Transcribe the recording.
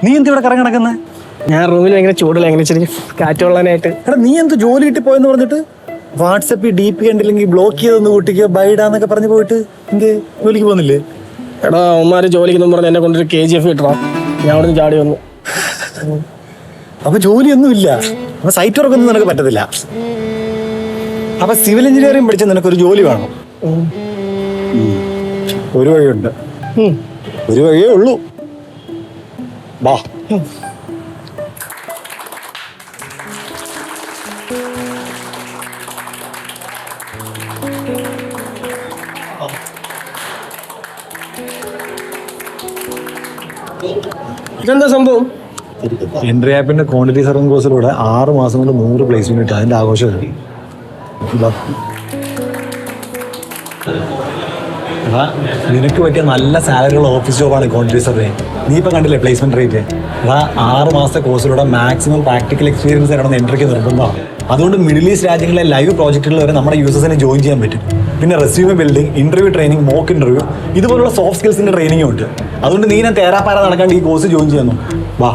നീ എന്ത് ഇവിടെ കറങ്ങി നടക്കുന്നത്? ഞാൻ റൂമിൽ ഭയങ്കര ചൂടില്ല, എങ്ങനെ ചെറിയ കാറ്റ് കൊള്ളാനായിട്ട്. എടാ നീ എന്ത് ജോലി കിട്ടി പോയെന്ന് പറഞ്ഞിട്ട് വാട്സപ്പിൽ DP കണ്ടില്ലെങ്കിൽ ബ്ലോക്ക് ചെയ്തൊന്ന് കൂട്ടിക്കോ ബൈഡാന്നൊക്കെ പറഞ്ഞു പോയിട്ട് എന്ത് ജോലിക്ക് പോകുന്നില്ലേ? എടാ അവന്മാര് ജോലിക്ക് പറഞ്ഞ് എന്നെ കൊണ്ടൊരു KGF കിട്ടണം. ഞാൻ അവിടെ നിന്ന് ചാടി വന്നു. അപ്പൊ ജോലിയൊന്നും ഇല്ല, അപ്പൊ സൈറ്റ് വർക്ക് ഒന്നും നിനക്ക് പറ്റത്തില്ല. അപ്പൊ സിവിൽ എഞ്ചിനീയറിംഗ് പഠിച്ച നിനക്കൊരു ജോലി വേണം. ഒരു വഴിയുണ്ട്, ഒരു വഴിയേ ഉള്ളൂ. വാ. ഇതെന്താ സംഭവം? എൻട്രി ആപ്പിന്റെ ക്വാണ്ടിറ്റി സർവീസ് കോഴ്സിലൂടെ 6 മാസം കൊണ്ട് 100 പ്ലേസ്മെന്റ് കിട്ടും. അതിന്റെ ആഘോഷമാണ്. നിനക്ക് പറ്റിയ നല്ല സാലറിയുള്ള ഓഫീസ് ജോബാണ് ക്വാണ്ടിറ്റി സർവേ. നീ ഇപ്പൊ കണ്ടില്ലേ പ്ലേസ്മെന്റ് റേറ്റ്? 6 മാസത്തെ കോഴ്സിലൂടെ മാക്സിമം പ്രാക്ടിക്കൽ എക്സ്പീരിയൻസ് ആയിരുന്നു എൻട്രിക്ക് നിർബന്ധമാണ്. അതുകൊണ്ട് മിഡിൽ ഈസ്റ്റ് രാജ്യങ്ങളിലെ ലൈവ് പ്രോജക്റ്റുകൾ വരെ നമ്മുടെ യൂസേഴ്സിനെ ജോയിൻ ചെയ്യാൻ പറ്റും. പിന്നെ resume building, interview training, mock interview, ഇതുപോലുള്ള സോഫ്റ്റ് സ്കിൽസിന്റെ ട്രെയിനിങ്ങും ഉണ്ട്. അതുകൊണ്ട് നീ ഞാൻ തേരാപ്പാര നടക്കാണ്ട് ഈ കോഴ്സ് ജോയിൻ ചെയ്യുന്നു. വാ.